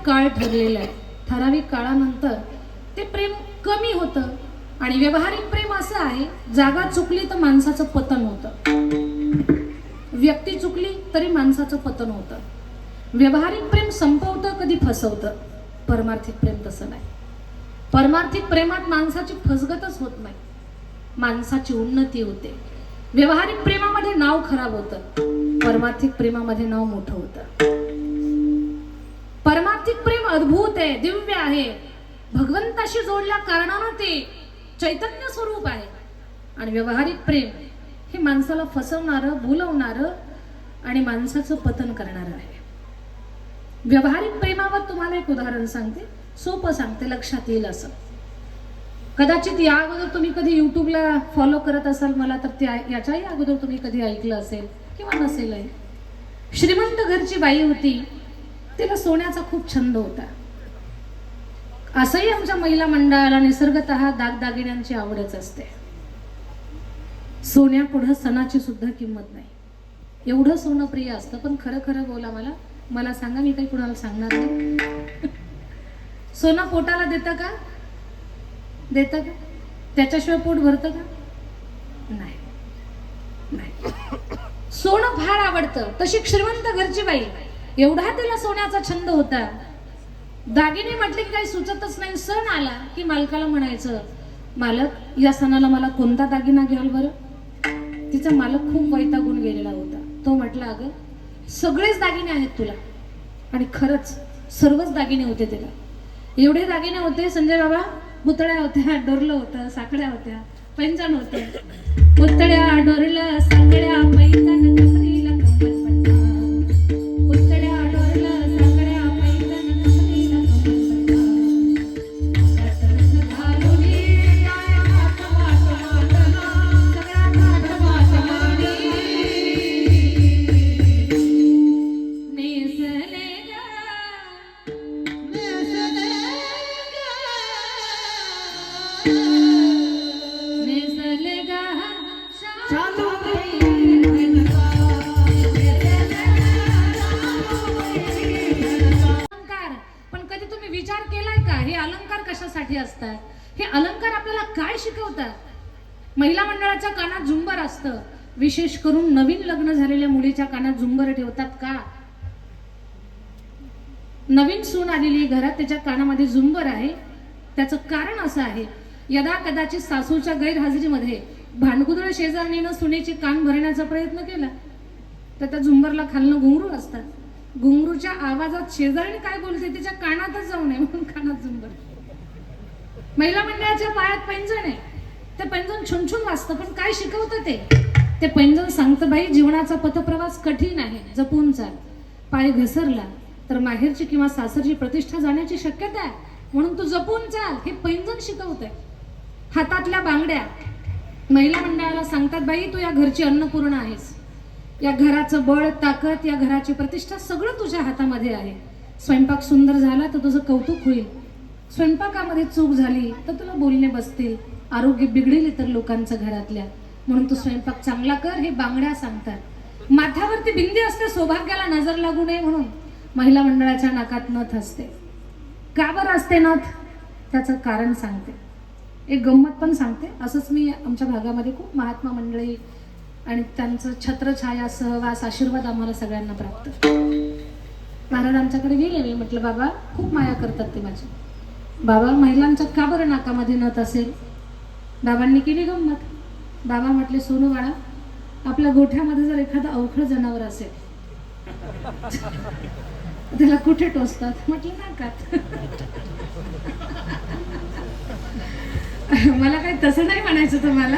काळ ठरलेला आहे. ठराविक काळानंतर ते प्रेम कमी होतं. आणि व्यवहारिक प्रेम असं आहे, जागा चुकली तर माणसाचं पतन होतं, व्यक्ती चुकली तरी माणसाचं पतन होतं. व्यवहारिक प्रेम संपवतं, कधी फसवतं. परमार्थिक प्रेम तसं नाही. परमार्थिक प्रेमात माणसाची फसगतच होत नाही, माणसाची उन्नती होते. व्यवहारिक प्रेमामध्ये नाव खराब होतं, परमार्थिक प्रेमामध्ये नाव मोठं होतं. परमार्थिक प्रेम अद्भुत आहे, दिव्य आहे. भगवंताशी जोडल्या कारणानं ते चैतन्य स्वरूप आहे. आणि व्यवहारिक प्रेम हे माणसाला फसवणारं, भुलवणारं आणि माणसाचं पतन करणारं आहे. व्यवहारिक प्रेमावर तुम्हाला एक उदाहरण सांगते, सोपं सांगते, लक्षात येईल असं. कदाचित या अगोदर तुम्ही कधी युट्यूबला फॉलो करत असाल मला, तर त्या याच्याही अगोदर तुम्ही कधी ऐकलं असेल किंवा नसेल. श्रीमंत घरची बाई होती, तिला सोन्याचा खूप छंद होता. असंही आमच्या महिला मंडळाला निसर्गतः दागदागिन्यांची आवडच असते. सोन्यापुढं सणाची सुद्धा किंमत नाही, एवढं सोनं प्रिय असतं. पण खरं खरं बोला, मला सांगा, मी काही कुणाला सांगणार नाही. सोनं पोटाला देतं का? देतं का? त्याच्याशिवाय पोट भरतं का? नाही. सोनं फार आवडतं. तशी श्रीमंत घरची बाई, एवढा तिला सोन्याचा छंद होता. दागिने म्हटले की काही सुचतच नाही. सण आला की मालकाला म्हणायचं, मालक या सणाला मला कोणता दागिना घ्याल बरं? तिचा मालक खूप वैतागून गेलेला होता. तो म्हटला, अगं सगळेच दागिने आहेत तुला. आणि खरंच सर्वच दागिने होते तिला. एवढे दागिने होते संजय बाबा, पुतळ्या होत्या, डोरलं होतं, साकड्या होत्या, पैंजण होते. पुतळ्या, डोरलं, साकड्या, पैंजण, कमरीला कंबरपट्टा. पुतळ्या, डोरलं, साकड्या, पैंजण, कमरीला कंबरपट्टा. रत्न घालुनी हात वाट माटला, सगळा घाट वाट माडी. नेसले कशासाठी असतात? हे अलंकार आपल्याला काय शिकवतात? महिला मंडळाच्या कानात झुंबर असतं. विशेष करून नवीन लग्न झालेल्या मुलीच्या कानात झुंबर ठेवतात का? नवीन सून आलेली घरात, त्याच्या कानामध्ये झुंबर आहे. त्याचं कारण असं आहे, यदा कदाचित सासूच्या गैरहजेरीमध्ये भांडकुदळ शेजारणीनं सुनेचे कान भरण्याचा प्रयत्न केला, तर त्या झुंबरला खालनं घुंगरू असतात. घुंगरूच्या आवाजात शेजारणी काय बोलते तिच्या कानातच जाऊ नये म्हणून कानात झुंबर. महिला मंडळाच्या पायात पैंजण आहे. ते पैंजण छुनछुन वाजतं, पण काय शिकवतं ते पैंजण सांगतं, बाई जीवनाचा पथप्रवास कठीण आहे, जपून चाल. पाय घसरला तर माहेरची किंवा सासरची प्रतिष्ठा जाण्याची शक्यता आहे, म्हणून तू जपून चाल. हे पैंजण शिकवतंय. हातातल्या बांगड्या महिला मंडळाला सांगतात, बाई तू या घरची अन्नपूर्णा आहेस. या घराचं बळ, ताकद, या घराची प्रतिष्ठा सगळं तुझ्या हातामध्ये आहे. स्वयंपाक सुंदर झाला तर तुझं कौतुक होईल, स्वयंपाकामध्ये चूक झाली तर तुला बोलणे बसतील, आरोग्य बिघडेल इतर लोकांचं घरातल्या, म्हणून तू स्वयंपाक चांगला कर. हे बांगड्या सांगतात. माथ्यावरती बिंदी असते, सौभाग्याला नजर लागू नये म्हणून. महिला मंडळाच्या नाकात नथ असते. का बरं असते नथ? त्याचं कारण सांगते. एक गंमत पण सांगते. असंच मी आमच्या भागामध्ये खूप महात्मा मंडळी आणि त्यांचं छत्रछाया, सहवास, आशीर्वाद आम्हाला सगळ्यांना प्राप्त. महाराज आमच्याकडे गेले. मी म्हटलं, बाबा खूप माया करतात ते माझी. बाबा महिलांच्या का बरं नाकामध्ये नथ असेल? बाबांनी केली गंमत. बाबा म्हटले, सोनू बाळा, आपल्या गोठ्यामध्ये जर एखादं अवखळ जनावर असेल त्याला कुठे टोचतात? म्हटलं नाकात. मला काही तसं नाही म्हणायचं तुम्हाला.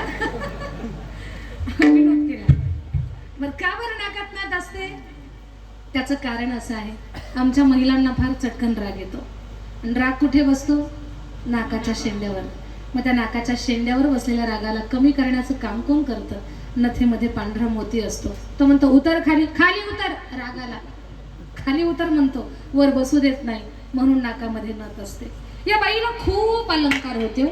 विनोद केला. बरं, का बरं नाकात नथ असते? त्याचं कारण असं आहे, आमच्या महिलांना फार चटकन राग येतो. आणि राग कुठे बसतो? नाकाच्या शेंड्यावर. मग त्या नाकाच्या शेंड्यावर बसलेल्या रागाला कमी करण्याचं काम कोण करतं? नथेमध्ये पांढरा मोती असतो. तो म्हणतो, उतर खाली, खाली उतर. रागाला खाली उतर म्हणतो, वर बसू देत नाही, म्हणून नाकामध्ये नथ असते. या बाईला खूप अलंकार होते,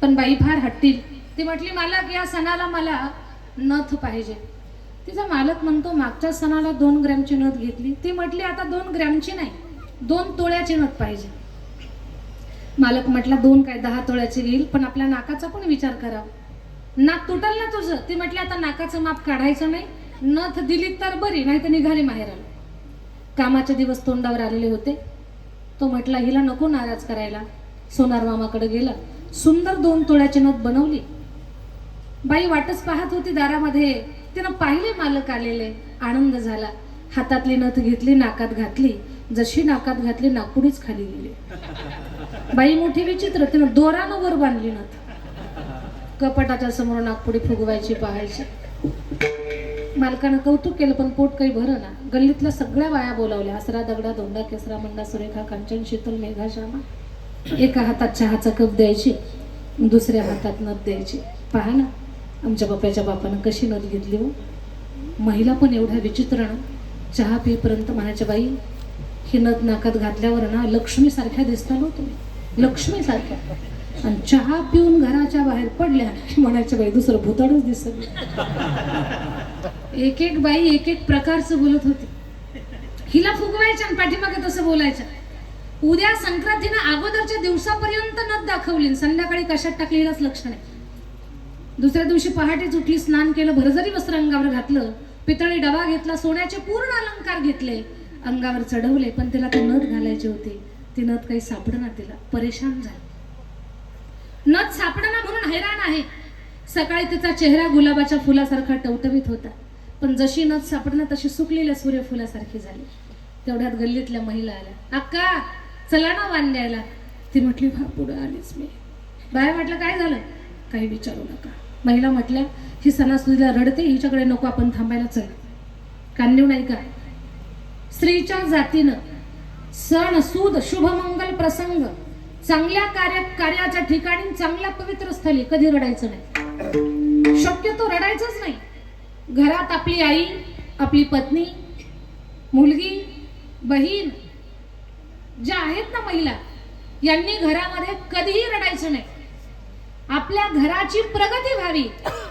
पण बाई फार हट्टी. ती म्हटली, मालक या सणाला मला नथ पाहिजे. तिचा मालक म्हणतो, मागच्या सणाला 2 ग्रॅमची नथ घेतली. ती म्हटली, आता 2 ग्रॅमची नाही, 2 तोळ्याची नथ पाहिजे. मालक म्हटला 2 काय 10 तोळ्याची घेईल, पण आपल्या नाकाचा पण विचार करावा. नाक तुटल ना तुझं. ती म्हटली आता नाकाचं माप काढायचं नाही, नथ दिली तर बरी, नाही तर निघाली माहेराला. कामाचे दिवस तोंडावर आलेले होते. तो म्हटला हिला नको नाराज करायला. सोनार मामाकडे गेला, सुंदर 2 तोळ्याची नथ बनवली. बाई वाटच पाहत होती दारामध्ये. तिनं पाहिले मालक आलेले, आनंद झाला. हातातली नथ घेतली, नाकात घातली. जशी नाकात घातली नाकपुडीच खाली गेली. बाई मोठी विचित्र, तिनं दोरानं वर बांधली नथ. कपाटाच्या समोर नाकपुडी फुगवायची पाहायची. मालकानं कौतुक केलं, पण पोट काही भरना. गल्लीतल्या सगळ्या बाया बोलावल्या. आसरा, दगडा, धोंडा, केसरा, मंडा, सुरेखा, कांचन, शीतल, मेघा, श्यामा. एका हातात चहाचा कप द्यायची, दुसऱ्या हातात नथ द्यायची. पहा ना आमच्या बाप्याच्या बापानं कशी नथ घेतली हो. महिला पण एवढ्या विचित्र ना. चहा पिपर्यंत म्हणायच्या बाई ही नथ नाकात घातल्यावर ना लक्ष्मी सारख्या दिसता हो तुम्ही, लक्ष्मी सारख्या. आणि चहा पिऊन घराच्या बाहेर पडल्या म्हणायच्या बाई दुसरं भुताडच दिसत. एक एक बाई एक एक प्रकारचं बोलत होती. हिला फुगवायच्या आणि पाठीमागे तसं बोलायचं. उद्या संक्रांतीनं अगोदरच्या दिवसापर्यंत नथ दाखवली, संध्याकाळी कशात टाकली हिलाच लक्ष नाही. दुसऱ्या दिवशी पहाटेच उठली, स्नान केलं, भरजरी वस्त्र अंगावर घातलं, पितळी डबा घेतला, सोन्याचे पूर्ण अलंकार घेतले, अंगावर चढवले. पण तिला ती नथ घालायची होती. ती नथ काही सापडना. तिला परेशान झाली. नथ सापडना म्हणून हैराण आहे. सकाळी तिचा चेहरा गुलाबाच्या फुलासारखा टवटवीत होता, पण जशी नथ सापडना तशी सुकलेल्या सूर्यफुलासारखी झाली. तेवढ्यात गल्लीतल्या महिला आल्या. अक्का चला ना वाण द्यायला. ती म्हटली पुढे आलीच मी. बाय म्हटलं काय झालं. काही विचारू नका. महिला म्हटल्या ही सणासुदीला रडते, हिच्याकडे नको आपण थांबायला. चल कांदेव नाही का. स्त्रीच्या जातीनं सण सूद शुभमंगल प्रसंग चांगल्या कार्याच्या ठिकाणी चांगल्या पवित्र स्थळी कधी रडायचं नाही. शक्यतो रडायचंच नाही. घरात आपली आई, आपली पत्नी, मुलगी, बहीण ज्या आहेत ना महिला, यांनी घरामध्ये कधीही रडायचं नाही. आपल्या घराची प्रगती व्हावी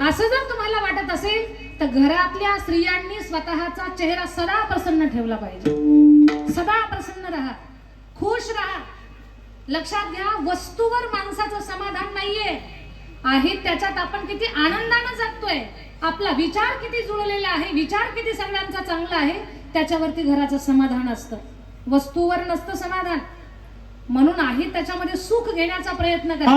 असं जर तुम्हाला वाटत असेल तर घरातल्या स्त्रियांनी स्वतःचा चेहरा सदा प्रसन्न ठेवला पाहिजे. सदा प्रसन्न राहा, खुश राहा. लक्षात घ्या, वस्तूवर माणसाचं समाधान नाहीये, आहे त्याच्यात आपण किती आनंदाने जगतोय, आपला विचार किती जुळलेला आहे, विचार किती सगळ्यांचा चांगला आहे, त्याच्यावरती घराचं समाधान असतं. वस्तूवर नसतं समाधान. म्हणून आहे त्याच्यामध्ये सुख घेण्याचा प्रयत्न करा.